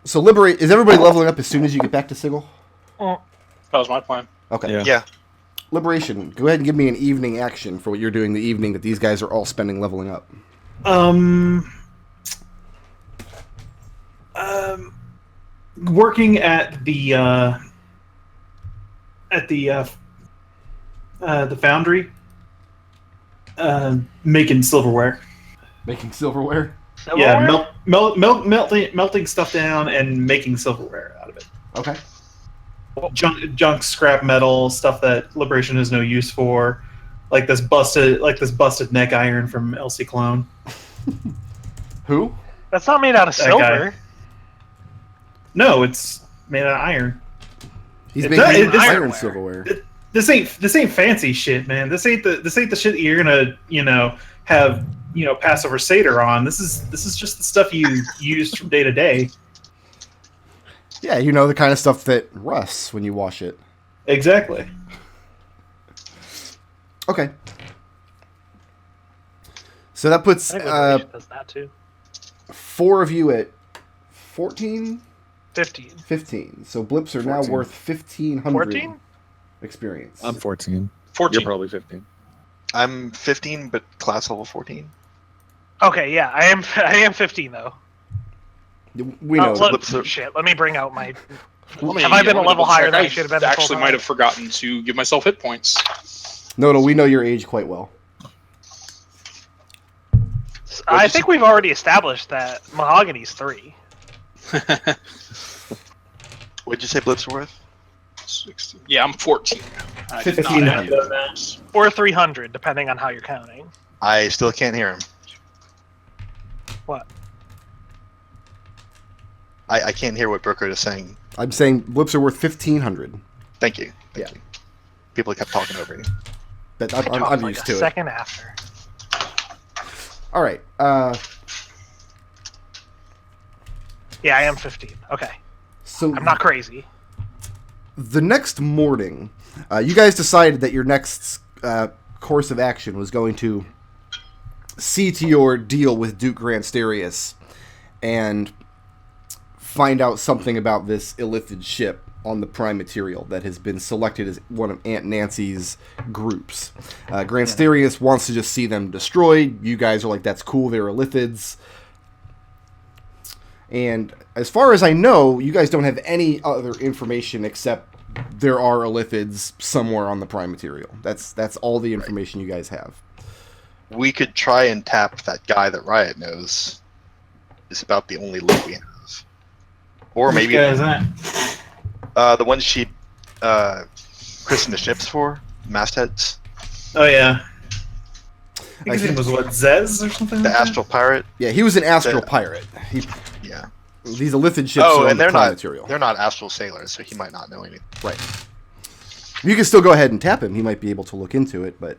So liberate. Is everybody leveling up as soon as you get back to Sigil? That was my plan. Okay. Yeah. Liberation. Go ahead and give me an evening action for what you're doing the evening that these guys are all spending leveling up. Working at the foundry, making silverware. Making silverware. Yeah, melting stuff down and making silverware out of it. Okay. Junk, scrap metal, stuff that Liberation has no use for, like this busted neck iron from LC Clone. Who? That's not made out of silver. Guy. No, it's made out of iron. He's making iron silverware. This ain't fancy shit, man. This ain't the shit that you're gonna have pass over Seder on. This is just the stuff you use from day to day. Yeah, the kind of stuff that rusts when you wash it. Exactly. Okay. So that puts does that too. 4 of you at 14? 15. 15. So blips are 14. now worth 1,500 14? experience. I'm 14. 14. You're probably 15. I'm 15, but class level 14. Okay, yeah, I am 15 though. We know. Shit, let me bring out my... Have I been a level higher than I should have been? Actually might have forgotten to give myself hit points. Nodal, we know your age quite well. I think we've already established that Mahogany's 3. What'd you say blips were worth? 16. Yeah, I'm 14. 1,500. Or 300, depending on how you're counting. I still can't hear him. What? I can't hear what Brooker is saying. I'm saying blips are worth 1,500. Thank you. Yeah. You. People kept talking over you. But I talked I'm like used a to it. second after. All right. Yeah, I am 15. Okay. So I'm not crazy. the next morning, you guys decided that your next course of action was going to see to your deal with Duke Granstarius and find out something about this illithid ship on the Prime Material that has been selected as one of Aunt Nancy's groups. Granstarius wants to just see them destroyed. You guys are like, that's cool, they're illithids. And as far as I know, you guys don't have any other information except there are illithids somewhere on the Prime Material. That's all the information you guys have. We could try and tap that guy that Riot knows. It's about the only loot we have. Or maybe Which guy is that? The one she christened the ships for, mastheads. Oh yeah. I think his name was what, Zez or something? The like Astral Pirate. Yeah, he was an astral pirate. Yeah. These illithid ships Oh, are on and the they're Prime not Material. they're not astral sailors, so he might not know anything. Right. You can still go ahead and tap him. He might be able to look into it, but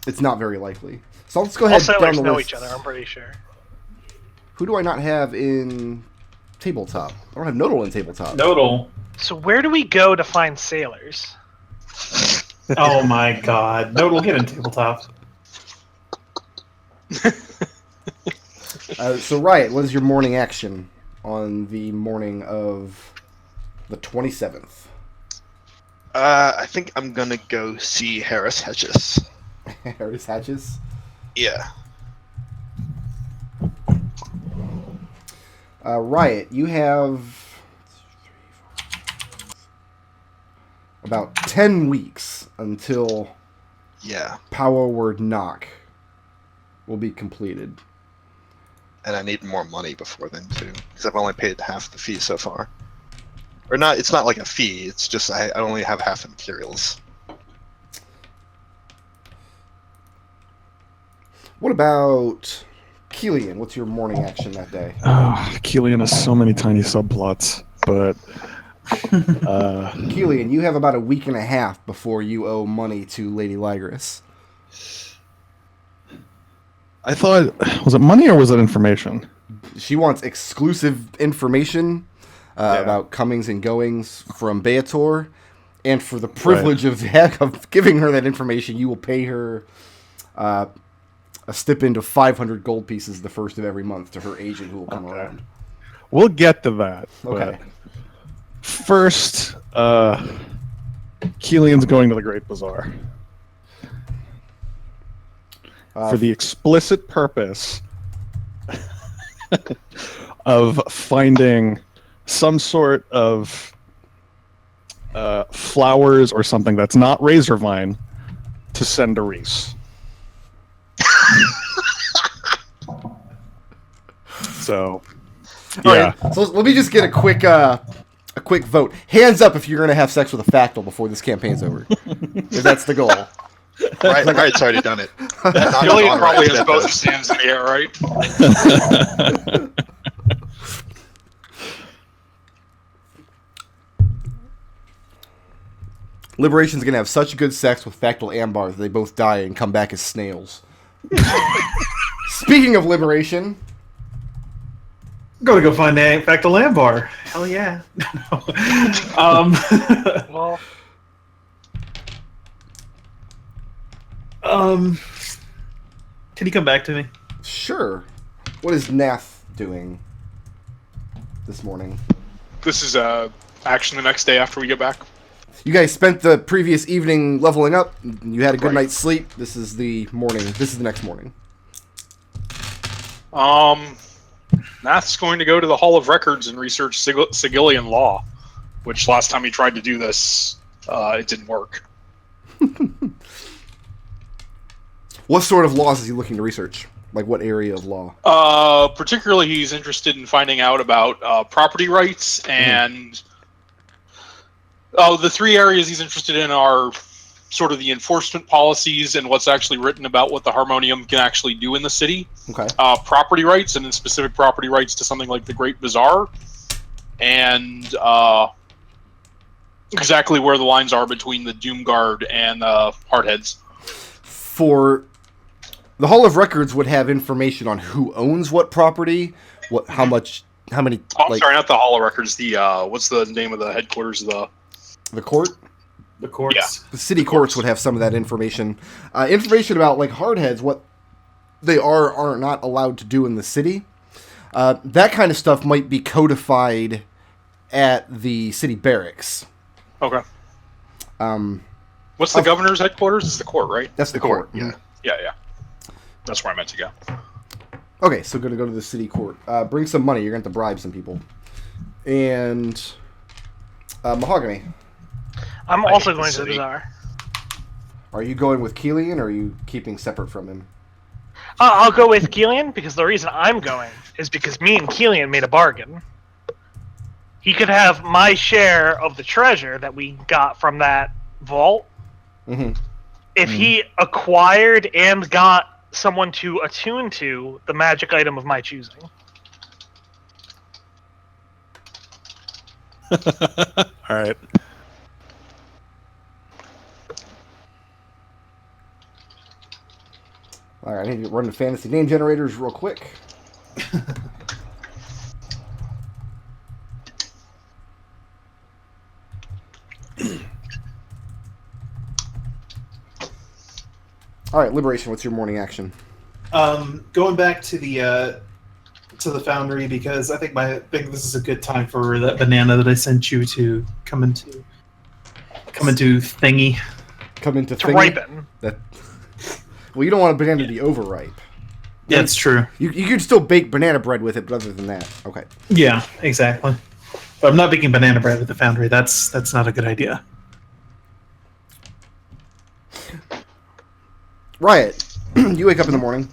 it's not very likely. So let's go All ahead down sailors the know list. each other, I'm pretty sure. Who do I not have in tabletop? I don't have Nodal in tabletop. Nodal. So where do we go to find sailors? Oh my god. Nodal, get in tabletop. So Riot, what is your morning action on the morning of the 27th? I think I'm gonna go see Harris Hedges. Harris Hatches? Yeah. Riot, you have about 10 weeks until Power Word Knock will be completed. And I need more money before then too, because I've only paid half the fee so far. Or not? It's not like a fee. It's just I only have half the materials. What about Kelian? What's your morning action that day? Oh, Kelian has so many tiny subplots, but Kelian, you have about a week and a half before you owe money to Lady Ligris. I thought, was it money or was it information? She wants exclusive information about comings and goings from Beator, and for the privilege of giving her that information, you will pay her a stipend of 500 gold pieces the first of every month to her agent who will come around. We'll get to that. Okay. But first, Kelian's going to the Great Bazaar. For the explicit purpose of finding some sort of flowers or something that's not razor vine to send to Reese. So, yeah. All right, so let me just get a quick vote. Hands up if you're going to have sex with a Factyl before this campaign's over. If that's the goal. Riot's already done it. Kelian probably has both his hands in the air, right? Liberation's going to have such good sex with Factyl Ambar that they both die and come back as snails. Speaking of Liberation... I'm going to go find a Factyl Ambar. Hell yeah. Well, can you come back to me? Sure. What is Nath doing this morning? This is action the next day after we get back. You guys spent the previous evening leveling up. You had a good Right. night's sleep. This is the morning. This is the next morning. Nath's going to go to the Hall of Records and research Sigillian law, which last time he tried to do this, it didn't work. What sort of laws is he looking to research? Like what area of law? Particularly, he's interested in finding out about property rights and... the three areas he's interested in are sort of the enforcement policies and what's actually written about what the Harmonium can actually do in the city. Okay. Property rights, and then specific property rights to something like the Great Bazaar, and exactly where the lines are between the Doomguard and Hardheads. For the Hall of Records would have information on who owns what property, how many. Oh, I'm sorry, not the Hall of Records. The what's the name of the headquarters of the court? The courts. Yeah. The city courts would have some of that information. Information about like hardheads, what they are not allowed to do in the city. That kind of stuff might be codified at the city barracks. Okay. What's the governor's headquarters? This is the court, right? That's the court. Yeah. Yeah. That's where I meant to go. Okay, so going to go to the city court. Bring some money. You're going to have to bribe some people. And Mahogany. I'm also going to the bazaar. Are you going with Kelian, or are you keeping separate from him? I'll go with Kelian because the reason I'm going is because me and Kelian made a bargain. He could have my share of the treasure that we got from that vault if he acquired and got someone to attune to the magic item of my choosing. All right. All right, I need to run the fantasy name generators real quick. All right, Liberation, what's your morning action? Going back to the foundry because I think this is a good time for that banana that I sent you to come into thingy. Come into To thingy? ripen. Well, you don't want a banana to be overripe. Yeah, it's true. You could still bake banana bread with it, but other than that, okay. Yeah, exactly. But I'm not baking banana bread with the foundry. That's not a good idea. Riot, you wake up in the morning,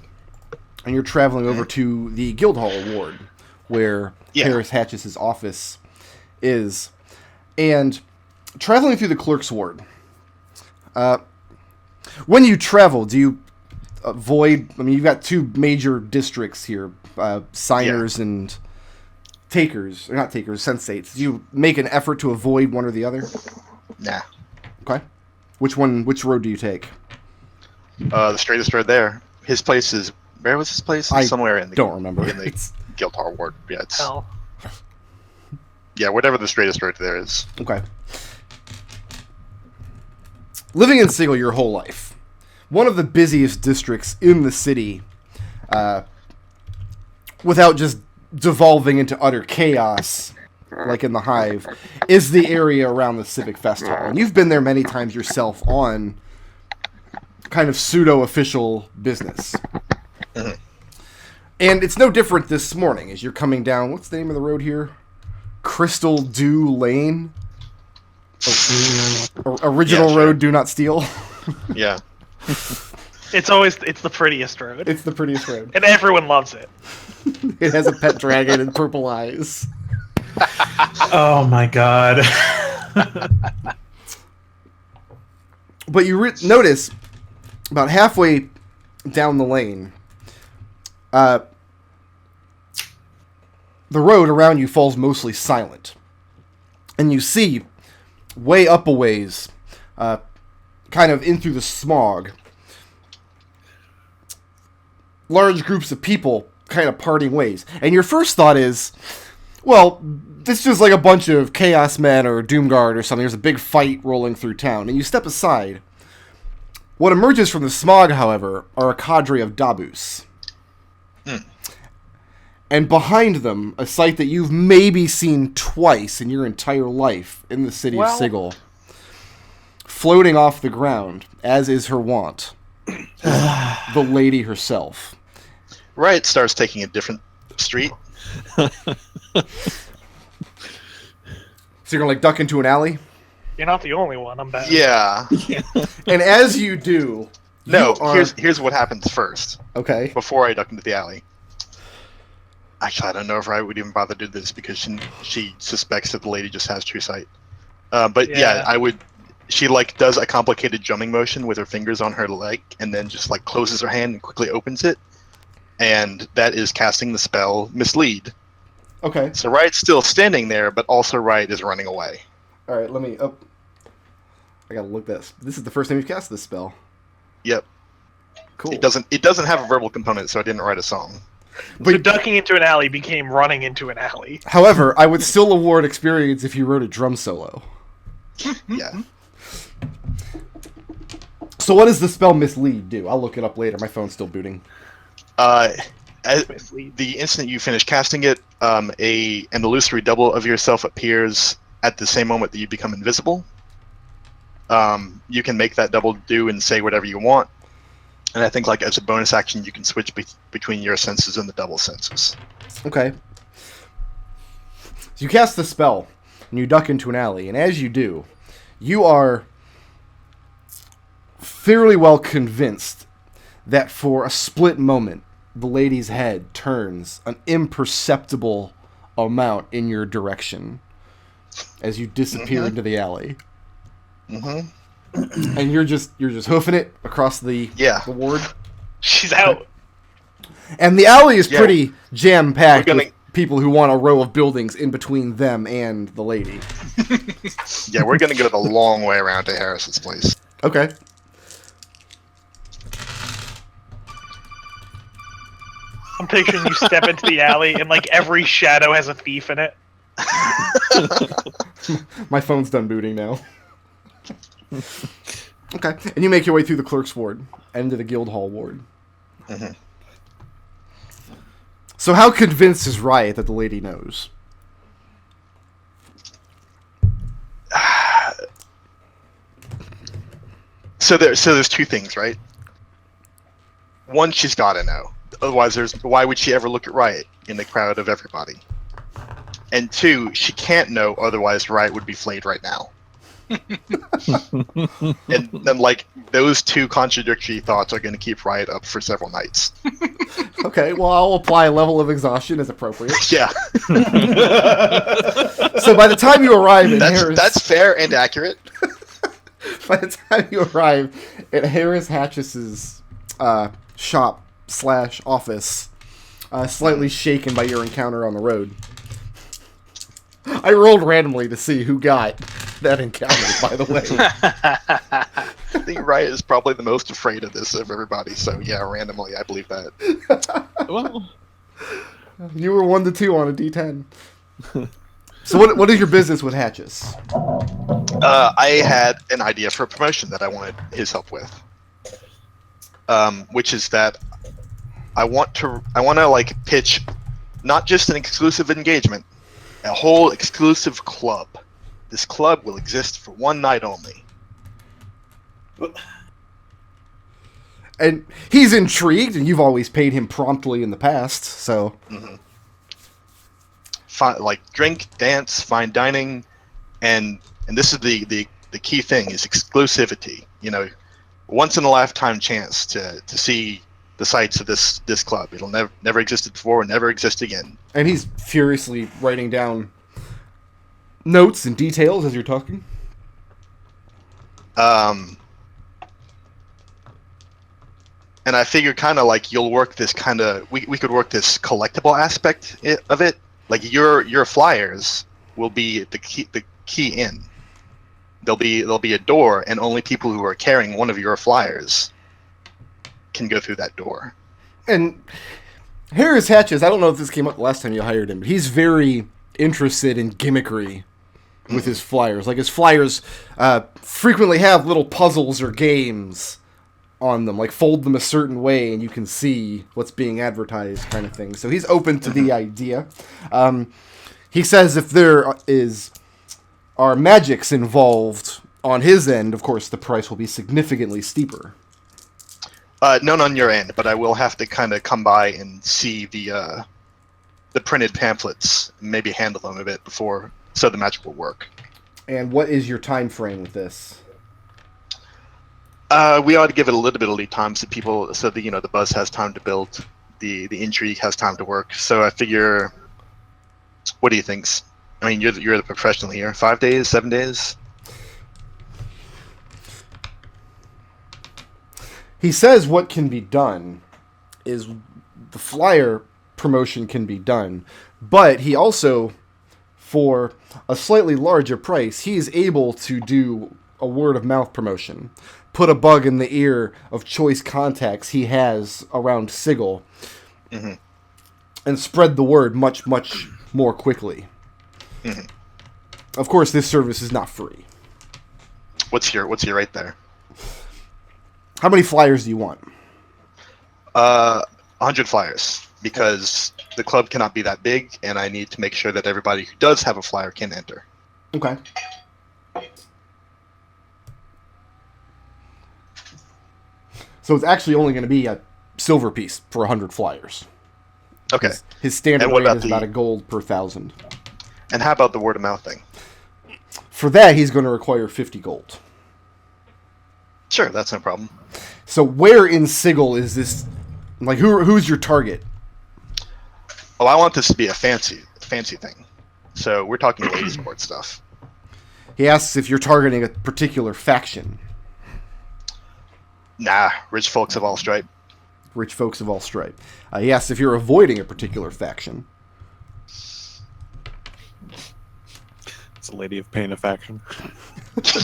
and you're traveling over to the Guildhall Ward, where Harris Hatch's office is. And traveling through the Clerk's Ward, when you travel, do you avoid... I mean, you've got two major districts here, signers and takers. Or not takers, sensates. Do you make an effort to avoid one or the other? Nah. Okay. Which road do you take? The straightest road there. His place is... Where was his place? Somewhere in the... Don't remember. In the Guildhall Ward. Yeah, it's... Hell. Yeah, whatever the straightest road there is. Okay. Living in Sigil your whole life, one of the busiest districts in the city, without just devolving into utter chaos, like in the Hive, is the area around the Civic Festival. And you've been there many times yourself on kind of pseudo-official business. And it's no different this morning as you're coming down. What's the name of the road here? Crystal Dew Lane? Original road, do not steal. Yeah. It's the prettiest road. It's the prettiest road. And everyone loves it. It has a pet dragon and purple eyes. Oh my god. But you notice, about halfway down the lane, the road around you falls mostly silent. And you see, way up a ways, kind of in through the smog, large groups of people kind of parting ways. And your first thought is, well, this is just like a bunch of Chaos Men or Doomguard or something. There's a big fight rolling through town. And you step aside. What emerges from the smog, however, are a cadre of Dabus. And behind them, a sight that you've maybe seen twice in your entire life in the city of Sigil. Floating off the ground, as is her wont, the lady herself. Riot starts taking a different street. So you're gonna duck into an alley? You're not the only one, I'm bad. Yeah. And as you do... Here's what happens first. Okay. Before I duck into the alley. Actually, I don't know if Riot would even bother to do this because she suspects that the lady just has true sight. But yeah, I would... She, does a complicated jumping motion with her fingers on her leg and then just, closes her hand and quickly opens it. And that is casting the spell Mislead. Okay. So Riot's still standing there, but also Riot is running away. Alright, let me... Oh. I gotta look this. This is the first time you've cast this spell. Yep. Cool. It doesn't have a verbal component, so I didn't write a song. So ducking into an alley became running into an alley. However, I would still award experience if you wrote a drum solo. Yeah. So what does the spell Mislead do? I'll look it up later. My phone's still booting. The instant you finish casting it, an illusory double of yourself appears at the same moment that you become invisible. You can make that double do and say whatever you want. And I think as a bonus action, you can switch between your senses and the double senses. Okay. So you cast the spell, and you duck into an alley, and as you do, you are fairly well convinced that for a split moment, the lady's head turns an imperceptible amount in your direction as you disappear into the alley. And you're just hoofing it across the ward. She's out. And the alley is pretty jam-packed with people who want a row of buildings in between them and the lady. Yeah, we're going to go the long way around to Harris's place. Okay. I'm picturing you step into the alley and every shadow has a thief in it. My phone's done booting now. Okay, and you make your way through the clerk's ward and into the guild hall ward. So how convinced is Riot that the lady knows? So there's two things, right? One, she's got to know. Otherwise, why would she ever look at Riot in the crowd of everybody? And two, she can't know, otherwise Riot would be flayed right now. And then, those two contradictory thoughts are going to keep Riot up for several nights. Okay, well, I'll apply a level of exhaustion as appropriate. Yeah. So by the time you arrive at Harris... That's fair and accurate. By the time you arrive at Harris Hatches's shop/office, slightly shaken by your encounter on the road. I rolled randomly to see who got that encounter, by the way. I think Riot is probably the most afraid of this of everybody, so yeah, randomly, I believe that. Well, you were 1 to 2 on a D10. So what is your business with Hatches? I had an idea for a promotion that I wanted his help with. which is that I want to like pitch not just an exclusive engagement, a whole exclusive club. This club will exist for one night only. And he's intrigued, and you've always paid him promptly in the past, so... Like drink, dance, fine dining, and this is the key thing is exclusivity. You know, once in a lifetime chance to see the sights of this club. It'll never existed before, never exist again. And he's furiously writing down notes and details as you're talking. And I figure kind of like you'll work this kind of we could work this collectible aspect of it. Like your flyers will be the key in. There'll be a door, and only people who are carrying one of your flyers can go through that door. And Harris Hatches, I don't know if this came up the last time you hired him, but he's very interested in gimmickry with his flyers. Like, his flyers frequently have little puzzles or games on them, like fold them a certain way and you can see what's being advertised kind of thing. So he's open to the idea. He says if there are magics involved on his end, of course the price will be significantly steeper. None on your end, but I will have to kind of come by and see the printed pamphlets, and maybe handle them a bit before, so the magic will work. And what is your time frame with this? We ought to give it a little bit of lead time so people, so the the buzz has time to build, the intrigue has time to work. So I figure, what do you think? I mean, you're the professional here. 5 days, 7 days. He says what can be done is the flyer promotion can be done, but he also, for a slightly larger price, he is able to do a word of mouth promotion. Put a bug in the ear of choice contacts he has around Sigil, and spread the word much, much more quickly. Of course, this service is not free. What's your rate there? How many flyers do you want? 100 flyers, because the club cannot be that big, and I need to make sure that everybody who does have a flyer can enter. Okay. So it's actually only going to be a silver piece for 100 flyers. Okay. His standard And what rate about is about a gold per 1,000. And how about the word of mouth thing? For that, he's going to require 50 gold. Sure, that's no problem. So where in Sigil is this? Like, who's your target? Oh, I want this to be a fancy thing. So we're talking ladies' sport stuff. He asks if you're targeting a particular faction. Nah, rich folks of all stripe. Rich folks of all stripe. He asks if you're avoiding a particular faction. It's a Lady of Pain of faction.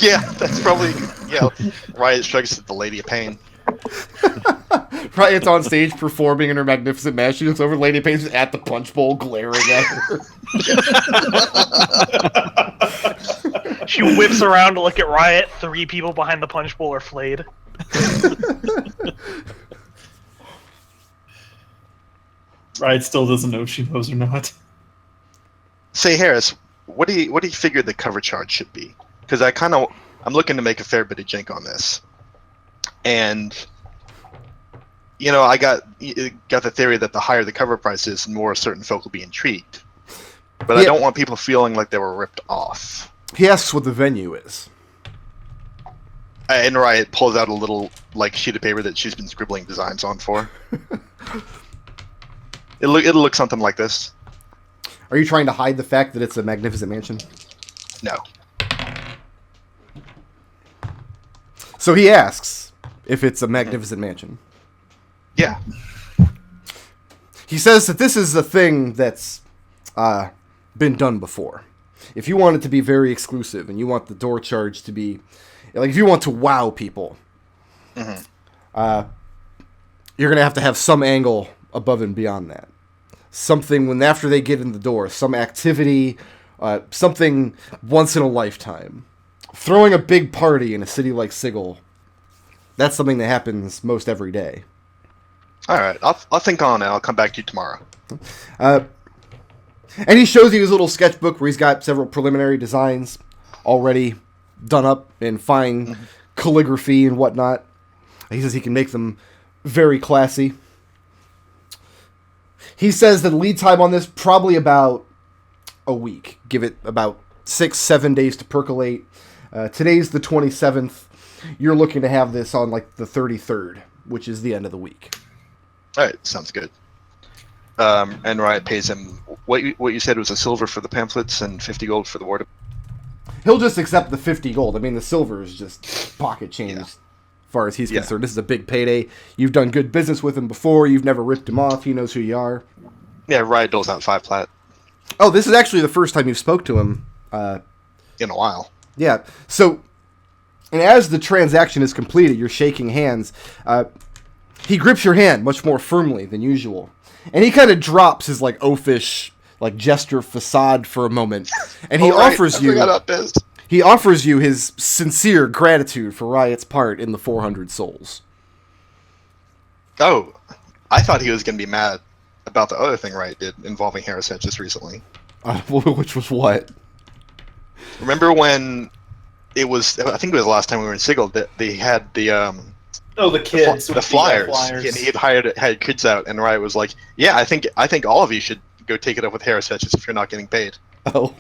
Yeah, that's probably Riot strikes at the Lady of Pain. Riot's on stage performing in her magnificent mask. She looks over, Lady Pain's at the punch bowl glaring at her. She whips around to look at Riot. 3 people behind the punch bowl are flayed. Riot still doesn't know if she knows or not. Say, Harris, what do you figure the cover charge should be? Because I'm looking to make a fair bit of jink on this, and I got the theory that the higher the cover price is, the more certain folk will be intrigued. But I don't want people feeling like they were ripped off. He asks what the venue is. And Riot pulls out a little sheet of paper that she's been scribbling designs on for. It'll look something like this. Are you trying to hide the fact that it's a magnificent mansion? No. So he asks if it's a magnificent mansion. Yeah. He says that this is a thing that's been done before. If you want it to be very exclusive and you want the door charge to be... if you want to wow people, you're going to have some angle above and beyond that. Something when after they get in the door, some activity, something once in a lifetime. Throwing a big party in a city like Sigil that's something that happens most every day. All right, I'll think on it. I'll come back to you tomorrow. And he shows you his little sketchbook where he's got several preliminary designs already done up in fine calligraphy and whatnot. He says he can make them very classy. He says that the lead time on this, probably about a week. Give it about 6-7 days to percolate. Today's the 27th. You're looking to have this on like the 33rd, which is the end of the week. All right, sounds good. And Riot pays him what you said was a silver for the pamphlets and 50 gold for the war. He'll just accept the 50 gold. I mean, the silver is just pocket change as far as he's concerned. This is a big payday. You've done good business with him before. You've never ripped him off. He knows who you are. Yeah, Riot doles out 5 plat. Oh, this is actually the first time you've spoke to him. In a while. Yeah. So, and as the transaction is completed, you're shaking hands. He grips your hand much more firmly than usual. And he kind of drops his, like, oafish, like, gesture facade for a moment. And he offers you his sincere gratitude for Riot's part in the 400 souls. Oh, I thought he was going to be mad about the other thing Riot did involving Harrisette just recently. Which was what? Remember when it was, I think it was the last time we were in Sigil, that they had the the kids, the flyers. And he had kids out, and Riot was like, "Yeah, I think all of you should go take it up with Harrisette just if you're not getting paid." Oh,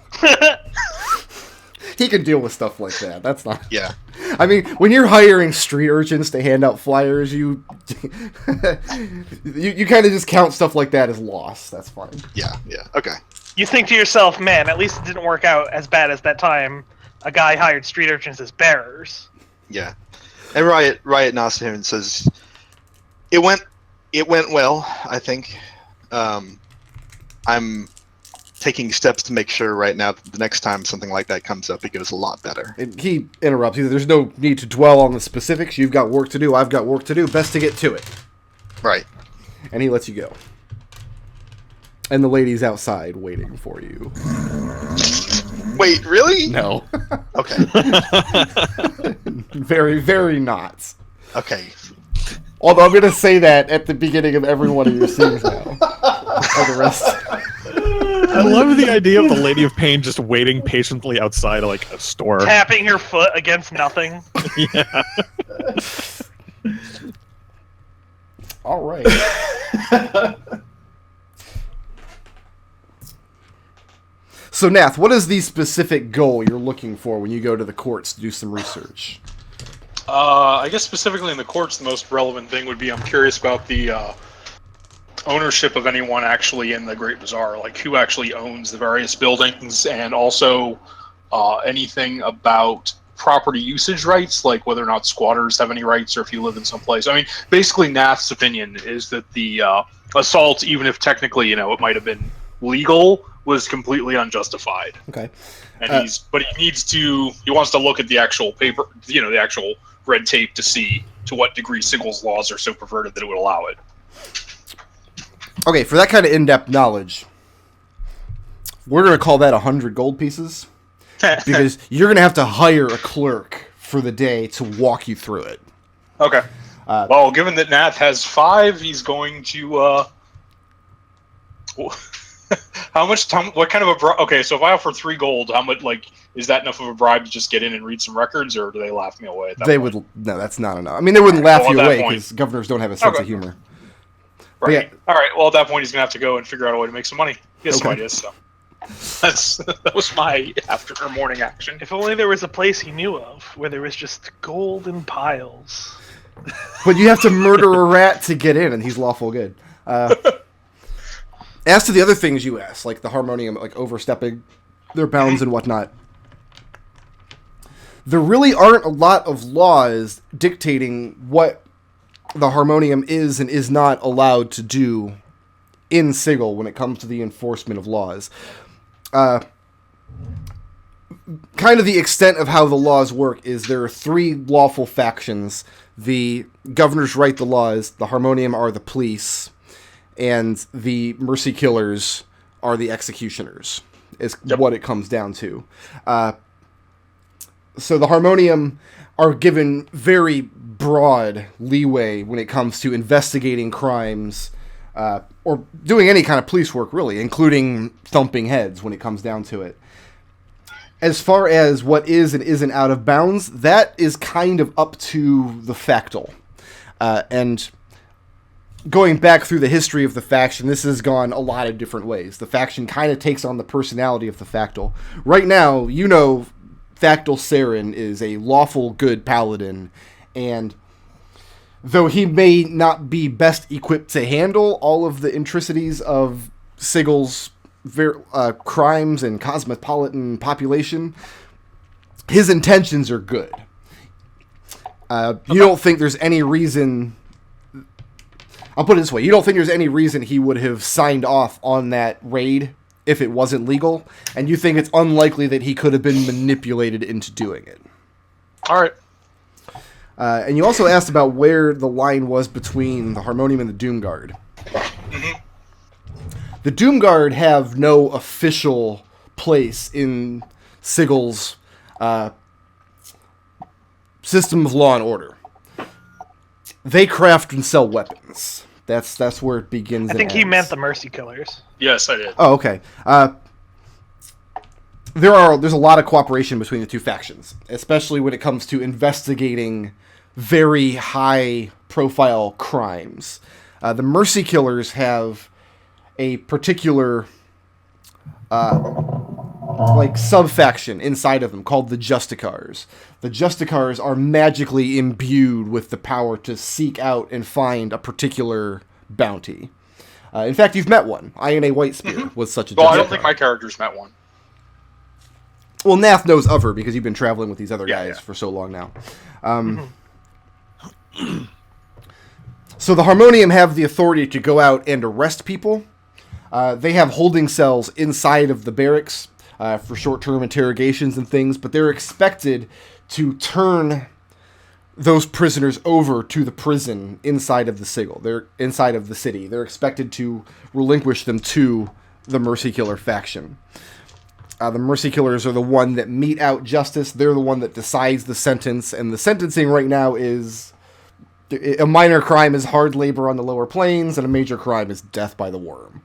he can deal with stuff like that. That's not. Yeah. I mean, when you're hiring street urchins to hand out flyers, you kind of just count stuff like that as loss. That's fine. Yeah. Okay. You think to yourself, man, at least it didn't work out as bad as that time a guy hired street urchins as bearers. Yeah. And Riot nods to him and says, "It went well, I think. I'm taking steps to make sure right now that the next time something like that comes up, it goes a lot better." And he interrupts you. There's no need to dwell on the specifics. You've got work to do. I've got work to do. Best to get to it. Right. And he lets you go. And the lady's outside waiting for you. Wait, really? No. Okay. Very, very not. Okay. Although I'm going to say that at the beginning of every one of your scenes now. For the rest. I love the idea of the Lady of Pain just waiting patiently outside like a store. Tapping her foot against nothing. Yeah. All right. So, Nath, what is the specific goal you're looking for when you go to the courts to do some research? I guess specifically in the courts, the most relevant thing would be I'm curious about the ownership of anyone actually in the Great Bazaar, like who actually owns the various buildings, and also anything about property usage rights, like whether or not squatters have any rights or if you live in some place. I mean, basically Nath's opinion is that the assault, even if technically, it might have been legal, was completely unjustified. Okay. And he wants to look at the actual paper, the actual red tape to see to what degree Sigil's laws are so perverted that it would allow it. Okay, for that kind of in-depth knowledge, we're going to call that 100 gold pieces. Because you're going to have to hire a clerk for the day to walk you through it. Okay. Well, given that Nath has 5, he's going to... how much time? What kind of a bribe? Okay, so if I offer 3 gold, how much? Like, is that enough of a bribe to just get in and read some records, or do they laugh me away? At that point? No, that's not enough. I mean, they wouldn't laugh you away because governors don't have a sense of humor. Right. Yeah. All right. Well, at that point, he's gonna have to go and figure out a way to make some money. He has some ideas. So that was my morning action. If only there was a place he knew of where there was just gold in piles. But you have to murder a rat to get in, and he's lawful good. As to the other things you asked, like the harmonium, like overstepping their bounds and whatnot, there really aren't a lot of laws dictating what the harmonium is and is not allowed to do in Sigil when it comes to the enforcement of laws. Kind of the extent of how the laws work is there are 3 lawful factions. The governors write the laws, the harmonium are the police, and the mercy killers are the executioners, is what it comes down to. So the harmonium are given very broad leeway when it comes to investigating crimes or doing any kind of police work, really, including thumping heads when it comes down to it. As far as what is and isn't out of bounds, that is kind of up to the factal. And going back through the history of the faction, this has gone a lot of different ways. The faction kind of takes on the personality of the factal. Right now, you know, Factal Saren is a lawful good paladin, and though he may not be best equipped to handle all of the intricacies of Sigel's crimes and cosmopolitan population, his intentions are good. You don't think there's any reason... I'll put it this way. You don't think there's any reason he would have signed off on that raid if it wasn't legal, and you think it's unlikely that he could have been manipulated into doing it. All right. And you also asked about where the line was between the Harmonium and the Doomguard. Mm-hmm. The Doomguard have no official place in Sigel's system of law and order. They craft and sell weapons. That's where it begins. I think he meant the Mercy Killers. Yes, I did. Oh, okay. There's a lot of cooperation between the two factions, especially when it comes to investigating very high-profile crimes. The Mercy Killers have a particular sub-faction inside of them called the Justicars. The Justicars are magically imbued with the power to seek out and find a particular bounty. In fact, you've met one. Iron Whitespear was such a Justicar. Well, I don't think my character's met one. Well, Nath knows of her because you've been traveling with these other guys for so long now. So the Harmonium have the authority to go out and arrest people. They have holding cells inside of the barracks for short-term interrogations and things, but they're expected to turn those prisoners over to the prison inside of the Sigil. They're inside of the city. They're expected to relinquish them to the Mercy Killer faction. The Mercy Killers are the one that mete out justice. They're the one that decides the sentence, and the sentencing right now is a minor crime is hard labor on the lower planes, and a major crime is death by the worm.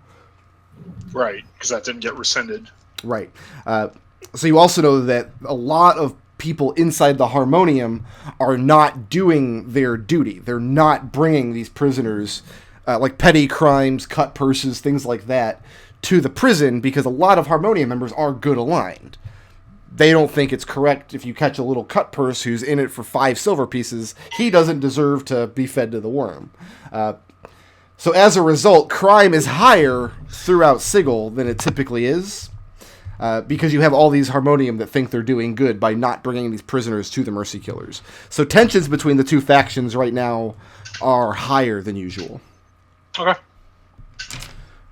Right, because that didn't get rescinded. Right. So you also know that a lot of people inside the Harmonium are not doing their duty. They're not bringing these prisoners, like petty crimes, cut purses, things like that, to the prison because a lot of Harmonium members are good aligned. They don't think it's correct if you catch a little cut purse who's in it for 5 silver pieces, he doesn't deserve to be fed to the worm. So as a result, crime is higher throughout Sigil than it typically is, because you have all these Harmonium that think they're doing good by not bringing these prisoners to the Mercy Killers. So tensions between the two factions right now are higher than usual. Okay.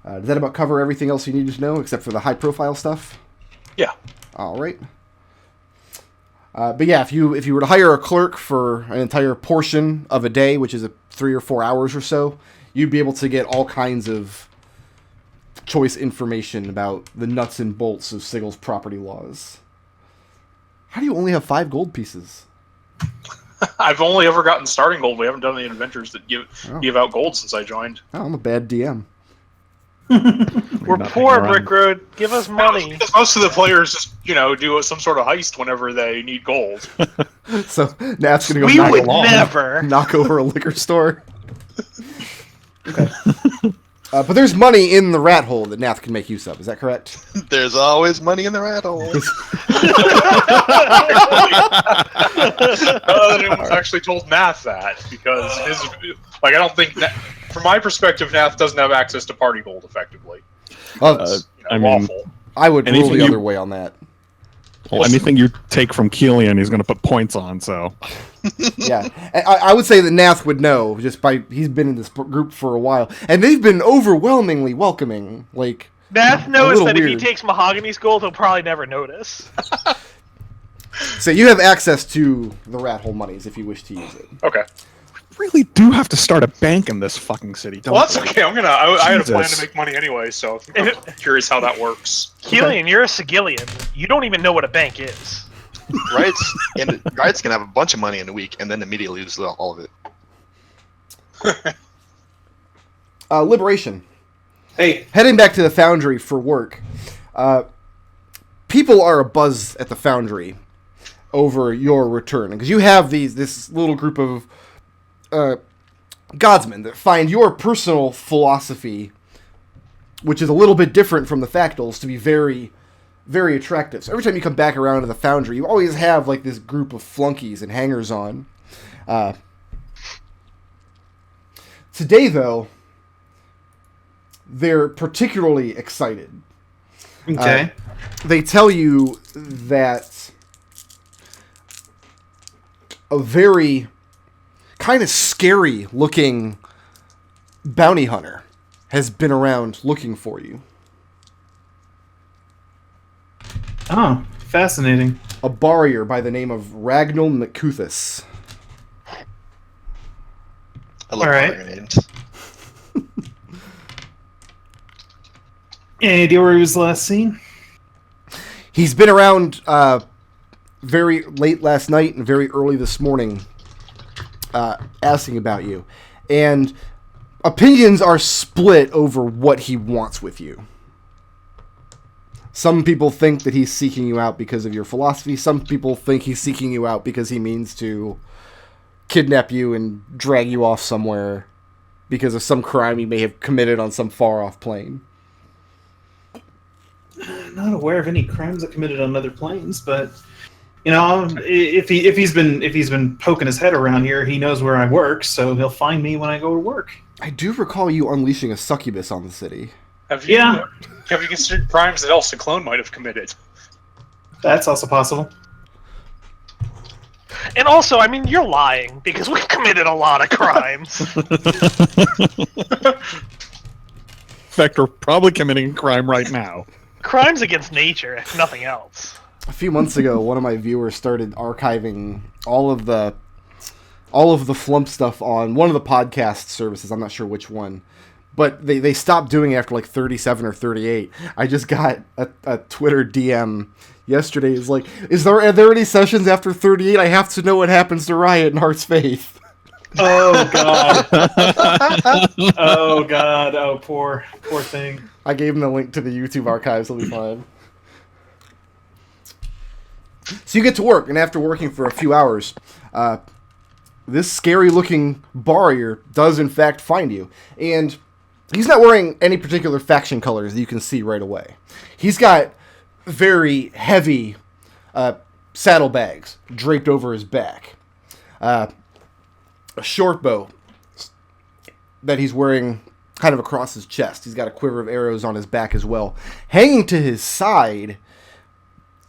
Does that about cover everything else you needed to know, except for the high-profile stuff? Yeah. All right. But yeah, if you were to hire a clerk for an entire portion of a day, which is 3 or 4 hours or so, you'd be able to get all kinds of choice information about the nuts and bolts of Sigil's property laws. How do you only have 5 gold pieces? I've only ever gotten starting gold. We haven't done any adventures that give out gold since I joined. Oh, I'm a bad DM. We're poor, Brick Road. Give us money. Because most of the players just, do some sort of heist whenever they need gold. So Nath's gonna go knock over a liquor store. Okay. But there's money in the rat hole that Nath can make use of. Is that correct? There's always money in the rat hole. Anyone's actually told Nath that because I don't think from my perspective, Nath doesn't have access to party gold effectively. Lawful. I would rule the other way on that. Well, anything you take from Kelian, he's going to put points on, so... Yeah. I would say that Nath would know, just by... He's been in this group for a while, and they've been overwhelmingly welcoming, Nath knows that if he takes Mahogany's gold, he'll probably never notice. So you have access to the rat hole monies if you wish to use it. Okay. Really do have to start a bank in this fucking city, don't Well, that's we? okay. I had a plan to make money anyway, so I'm curious how that works. Kelian, you're a Sigillian. You don't even know what a bank is. Riot's gonna have a bunch of money in a week, and then immediately lose all of it. Liberation. Hey, Heading back to the foundry for work. People are abuzz at the foundry over your return, because you have this little group of godsmen that find your personal philosophy, which is a little bit different from the Factals, to be very, very attractive. So every time you come back around to the foundry, you always have like this group of flunkies and hangers-on. Today, though, they're particularly excited. okay. They tell you that a very kind of scary-looking bounty hunter has been around looking for you. Oh, fascinating. A barrier by the name of Ragnall McCuthis. I love All right. barrier names. Any idea where he was last seen? He's been around very late last night and very early this morning asking about you. And opinions are split over what he wants with you. Some people think that he's seeking you out because of your philosophy. Some people think he's seeking you out because he means to kidnap you and drag you off somewhere because of some crime he may have committed on some far-off plane. Not aware of any crimes that committed on other planes, but you know, if he's been poking his head around here, he knows where I work, so he'll find me when I go to work. I do recall you unleashing a succubus on the city. Have you Yeah. have you considered crimes that Elsa Clone might have committed? That's also possible. And also, I mean, you're lying, because we've committed a lot of crimes. In fact, we're probably committing a crime right now. Crimes against nature, if nothing else. A few months ago, one of my viewers started archiving all of the Flumph stuff on one of the podcast services. I'm not sure which one. But they stopped doing it after like 37 or 38. I just got a Twitter DM yesterday. It's like, are there any sessions after 38? I have to know what happens to Riot and Heart's Faith. Oh god. Oh god. Oh poor thing. I gave him the link to the YouTube archives. He'll be fine. So you get to work, and after working for a few hours, this scary-looking barrier does in fact find you. And he's not wearing any particular faction colors that you can see right away. He's got very heavy saddlebags draped over his back. A short bow that he's wearing kind of across his chest. He's got a quiver of arrows on his back as well. Hanging to his side,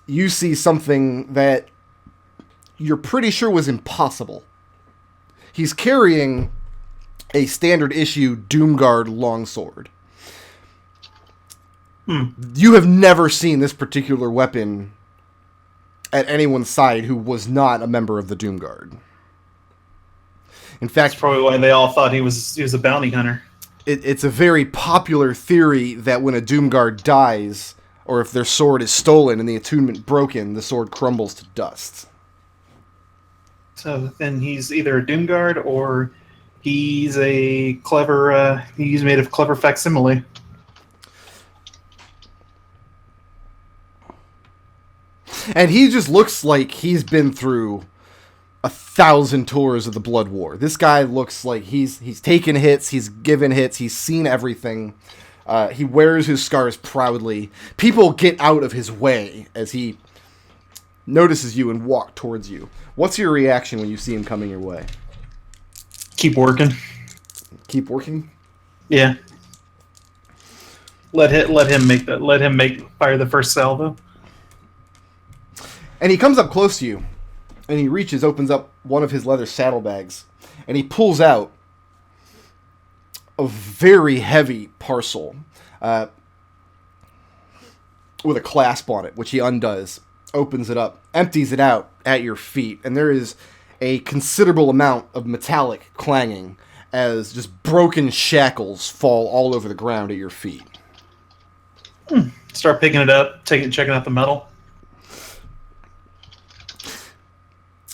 you see something that you're pretty sure was impossible. He's carrying a standard issue Doomguard longsword. You have never seen this particular weapon at anyone's side who was not a member of the Doomguard. In fact, That's probably why they all thought he was a bounty hunter. it's a very popular theory that when a Doomguard dies, or if their sword is stolen and the attunement broken, the sword crumbles to dust. So then he's either a Doomguard or he's a clever. He's made of clever facsimile. And he just looks like he's been through 1,000 tours of the Blood War. This guy looks like he's taken hits, he's given hits, he's seen everything. He wears his scars proudly. People get out of his way as he notices you and walk towards you. What's your reaction when you see him coming your way? Keep working. Keep working? Yeah. Let him fire the first salvo. And he comes up close to you, and he opens up one of his leather saddlebags, and he pulls out a very heavy parcel with a clasp on it, which he undoes, opens it up, empties it out at your feet, and there is a considerable amount of metallic clanging as just broken shackles fall all over the ground at your feet. Start picking it up, checking out the metal.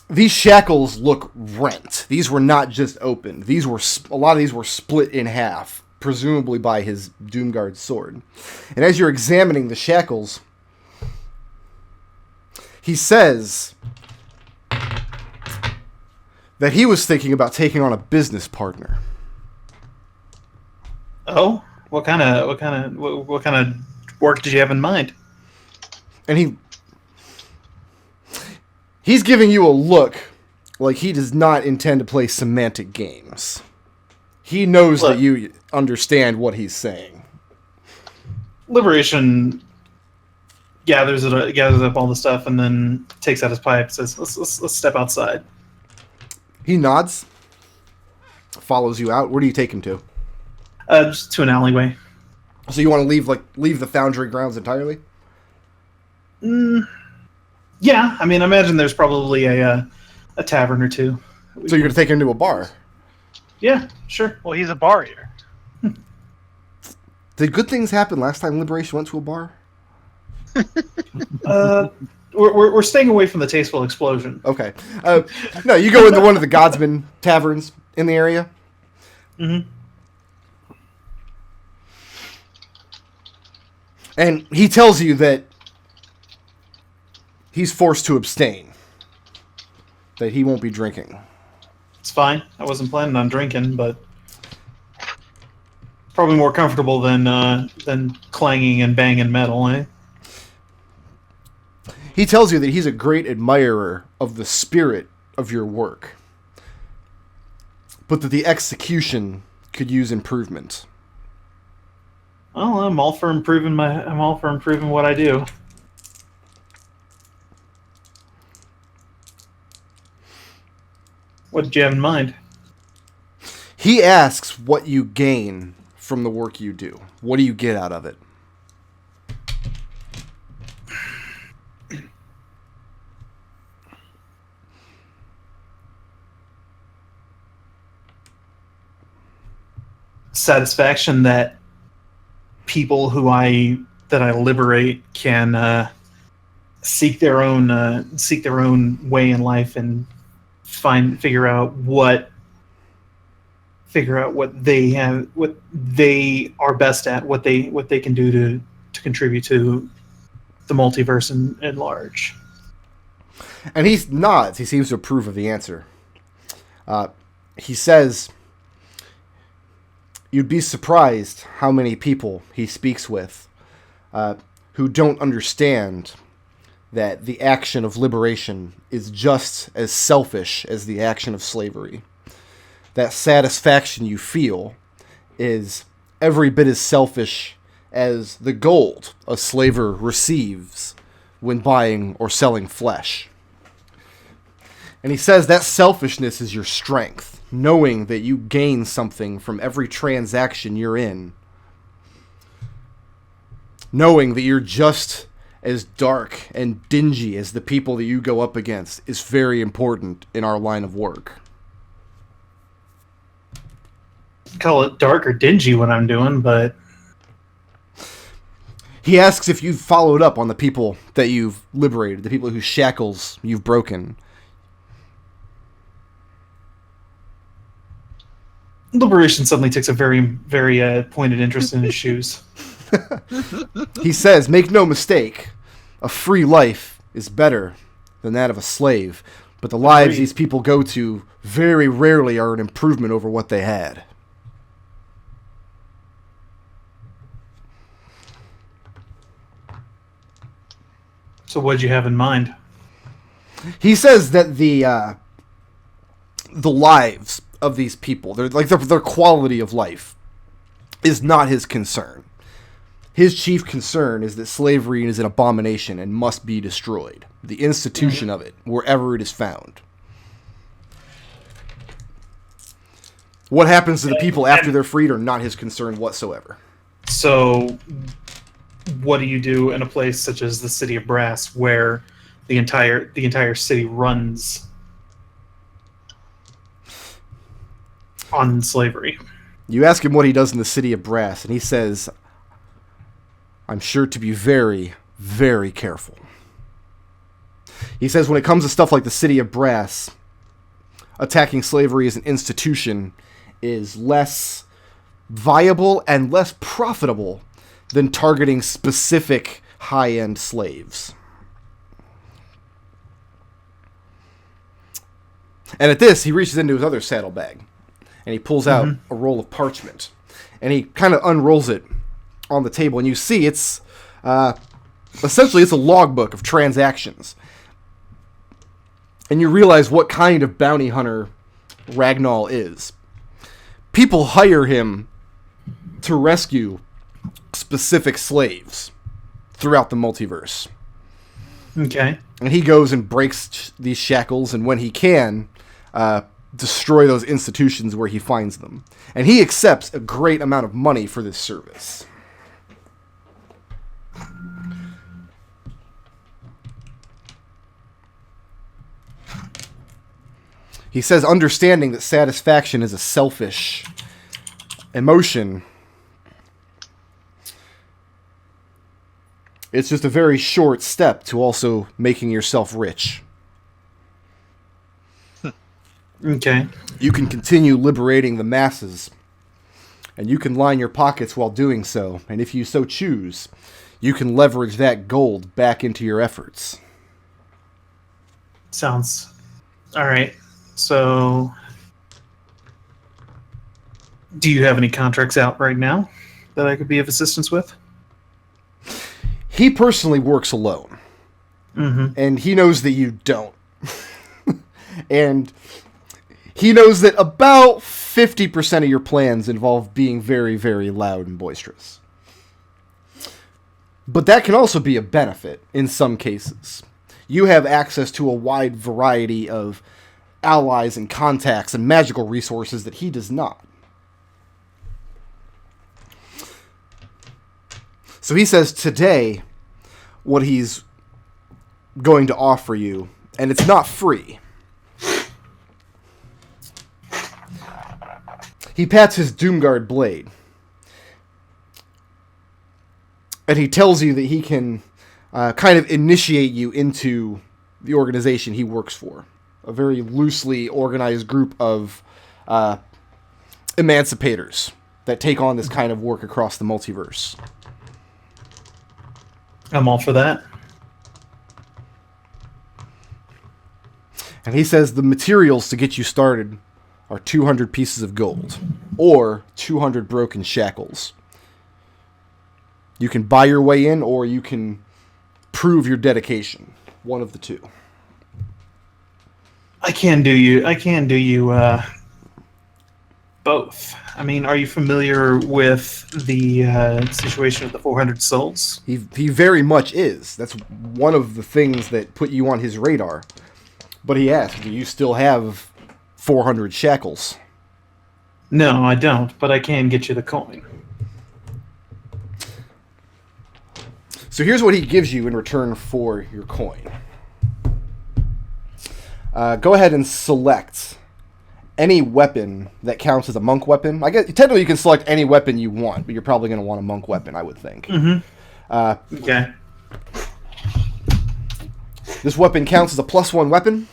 These shackles look rent. These were not just opened. A lot of these were split in half, presumably by his Doomguard sword. And as you're examining the shackles, he says that he was thinking about taking on a business partner. Oh, what kind of work did you have in mind? And he's giving you a look like he does not intend to play semantic games. He knows that you understand what he's saying. Liberation gathers up all the stuff and then takes out his pipe. Says, "Let's step outside." He nods, follows you out. Where do you take him to? Just to an alleyway. So you want to leave the foundry grounds entirely? Yeah, I mean, I imagine there's probably a tavern or two. So you're going to take him to a bar? Yeah, sure. Well, he's a barrier. Did good things happen last time Liberation went to a bar? We're staying away from the tasteful explosion. Okay. No, you go into one of the Godsman taverns in the area. Mm-hmm. And he tells you that he's forced to abstain. That he won't be drinking. It's fine. I wasn't planning on drinking, but probably more comfortable than clanging and banging metal, eh? He tells you that he's a great admirer of the spirit of your work, but that the execution could use improvement. Well, I'm all for improving what I do. What did you have in mind? He asks what you gain from the work you do. What do you get out of it? Satisfaction that people that I liberate can seek their own way in life and figure out what they are best at, what they can do to contribute to the multiverse at large. And he nods. He seems to approve of the answer. He says, you'd be surprised how many people he speaks with who don't understand that the action of liberation is just as selfish as the action of slavery. That satisfaction you feel is every bit as selfish as the gold a slaver receives when buying or selling flesh. And he says that selfishness is your strength, knowing that you gain something from every transaction you're in. Knowing that you're just as dark and dingy as the people that you go up against is very important in our line of work. Call it dark or dingy what I'm doing, but he asks if you've followed up on the people that you've liberated, the people whose shackles you've broken. Liberation suddenly takes a very, very pointed interest in his shoes. He says, make no mistake, a free life is better than that of a slave, but the lives these people go to very rarely are an improvement over what they had. So what'd you have in mind? He says that the lives of these people, their quality of life, is not his concern. His chief concern is that slavery is an abomination and must be destroyed. The institution of it, wherever it is found. What happens to the people after they're freed are not his concern whatsoever. So, what do you do in a place such as the City of Brass, where the entire city runs on slavery? You ask him what he does in the City of Brass, and he says, I'm sure to be very, very careful. He says when it comes to stuff like the City of Brass, attacking slavery as an institution is less viable and less profitable than targeting specific high-end slaves. And at this, he reaches into his other saddlebag, and he pulls out a roll of parchment, and he kind of unrolls it on the table, and you see it's essentially it's a logbook of transactions. And you realize what kind of bounty hunter Ragnar is. People hire him to rescue specific slaves throughout the multiverse. Okay. And he goes and breaks these shackles, and when he can, destroy those institutions where he finds them. And he accepts a great amount of money for this service. He says, understanding that satisfaction is a selfish emotion, it's just a very short step to also making yourself rich. Okay. You can continue liberating the masses, and you can line your pockets while doing so, and if you so choose, you can leverage that gold back into your efforts. Sounds... Alright. So... Do you have any contracts out right now that I could be of assistance with? He personally works alone, and he knows that you don't. And he knows that about 50% of your plans involve being very, very loud and boisterous. But that can also be a benefit in some cases. You have access to a wide variety of allies and contacts and magical resources that he does not. So he says today what he's going to offer you, and it's not free. He pats his Doomguard blade, and he tells you that he can kind of initiate you into the organization he works for. A very loosely organized group of emancipators that take on this kind of work across the multiverse. I'm all for that. And he says the materials to get you started are 200 pieces of gold, or 200 broken shackles. You can buy your way in, or you can prove your dedication. One of the two. I can do you both. I mean, are you familiar with the situation of the 400 souls? He very much is. That's one of the things that put you on his radar. But he asked, do you still have 400 shackles? No, I don't, but I can get you the coin. So here's what he gives you in return for your coin. Go ahead and select any weapon that counts as a monk weapon. I guess technically you can select any weapon you want, but you're probably going to want a monk weapon, I would think. Okay. This weapon counts as a +1 weapon,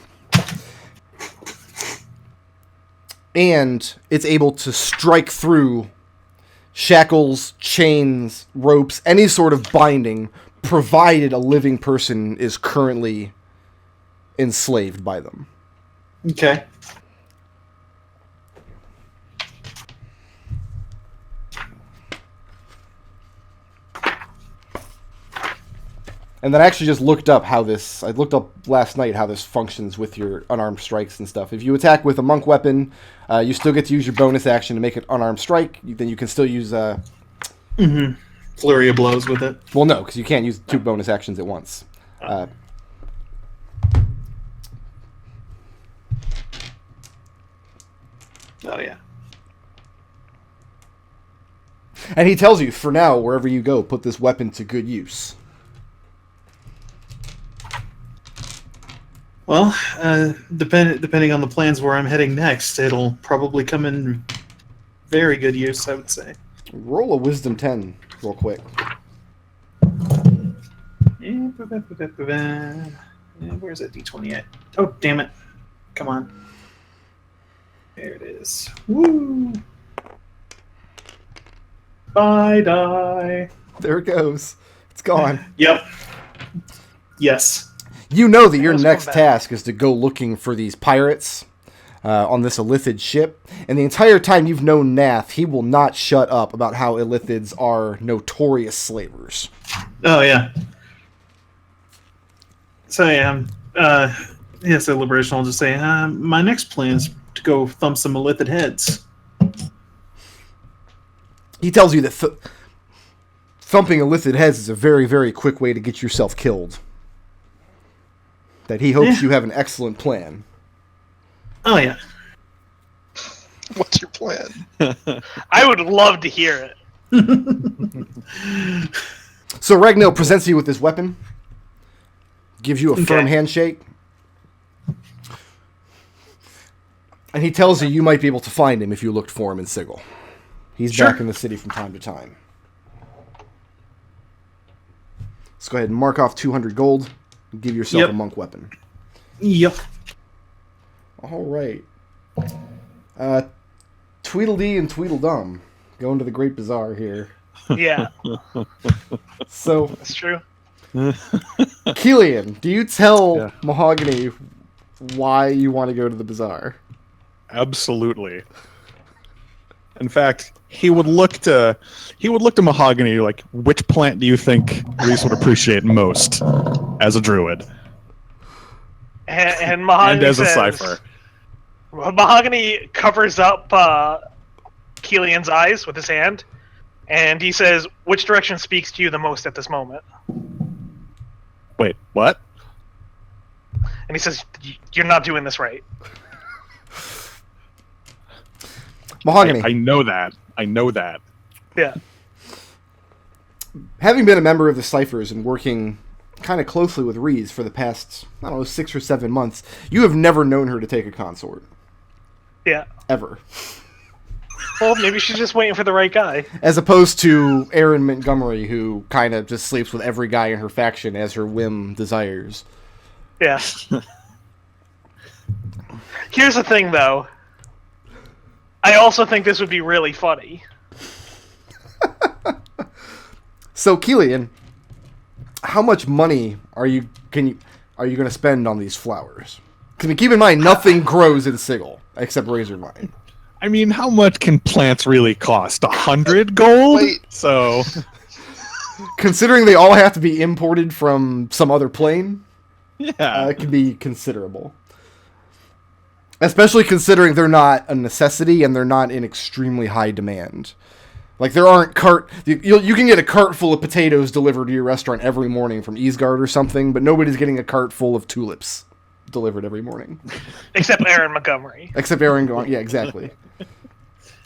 and it's able to strike through shackles, chains, ropes, any sort of binding, provided a living person is currently enslaved by them. Okay. And then I actually just looked up I looked up last night how this functions with your unarmed strikes and stuff. If you attack with a monk weapon, you still get to use your bonus action to make an unarmed strike. Then you can still use... Flurry of blows with it. Well, no, because you can't use 2 bonus actions at once. Oh, yeah. And he tells you, for now, wherever you go, put this weapon to good use. Well, depending on the plans where I'm heading next, it'll probably come in very good use, I would say. Roll a Wisdom 10 real quick. Where's that D20 at? Oh, damn it. Come on. There it is. Woo! Bye, die. There it goes. It's gone. Yep. Yes. You know that your Let's next come back. task is to go looking for these pirates on this Illithid ship. And the entire time you've known Nath, he will not shut up about how Illithids are notorious slavers. Oh, yeah. So, yeah. So Liberation will just say, my next plan is to go thump some Illithid heads. He tells you that thumping Illithid heads is a very, very quick way to get yourself killed. That he hopes you have an excellent plan. Oh, yeah. What's your plan? I would love to hear it. So Ragnhild presents you with this weapon. Gives you a firm handshake. And he tells you might be able to find him if you looked for him in Sigil. He's back in the city from time to time. Let's go ahead and mark off 200 gold. And give yourself a monk weapon. Yep. All right. Tweedledee and Tweedledum. Going to the Great Bazaar here. Yeah, So, that's true. Kelian, do you tell Mahogany why you want to go to the bazaar? Absolutely. In fact, he would look to Mahogany like, which plant do you think Reese would appreciate most as a druid And Mahogany and as a says, cipher? Mahogany covers up Kelian's eyes with his hand, and he says, "Which direction speaks to you the most at this moment?" Wait, what? And he says, "You're not doing this right." Mahogany, I know that. I know that. Yeah. having been a member of the Ciphers and working kind of closely with Reese for the past, 6 or 7 months, you have never known her to take a consort. Yeah. Ever. Well, maybe she's just waiting for the right guy. As opposed to Erin Montgomery, who kind of just sleeps with every guy in her faction as her whim desires. Yeah. Here's the thing, though. I also think this would be really funny. So, Kelian, how much money are you going to spend on these flowers? Because keep in mind, nothing grows in Sigil except Razorvine. I mean, how much can plants really cost? 100 gold? Wait. So, Considering they all have to be imported from some other plane, yeah. it can be considerable. Especially considering they're not a necessity and they're not in extremely high demand. Like, there aren't you can get a cart full of potatoes delivered to your restaurant every morning from Easgard or something, but nobody's getting a cart full of tulips delivered every morning. Except Erin Montgomery. Except Erin going, yeah, exactly.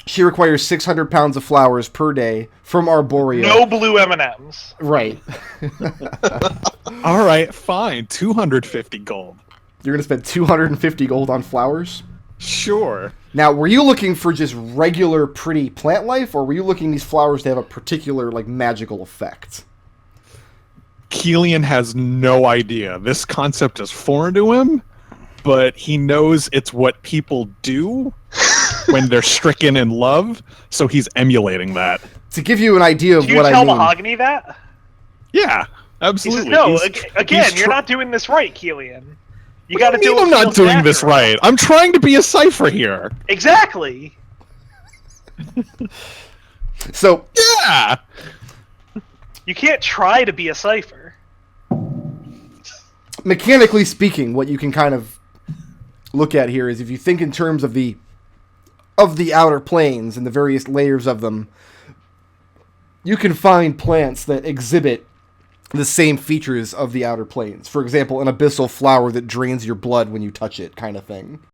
She requires 600 pounds of flowers per day from Arborea. No blue M&Ms. Right. All right, fine. 250 gold. You're going to spend 250 gold on flowers? Sure. Now, were you looking for just regular pretty plant life, or were you looking these flowers to have a particular, magical effect? Kelian has no idea. This concept is foreign to him, but he knows it's what people do when they're stricken in love, so he's emulating that. To give you an idea of Do you what I tell mean... Mahogany that? Yeah, He absolutely. says, no, He's- again, he's you're tr- not doing this right, Kelian. You What gotta do you do mean it I'm not doing this right. I'm trying to be a cipher here. Exactly. So, Yeah. You can't try to be a cipher. mechanically speaking, what you can kind of look at here is if you think in terms of the outer planes and the various layers of them, you can find plants that exhibit the same features of the outer planes. For example, an abyssal flower that drains your blood when you touch it, kind of thing.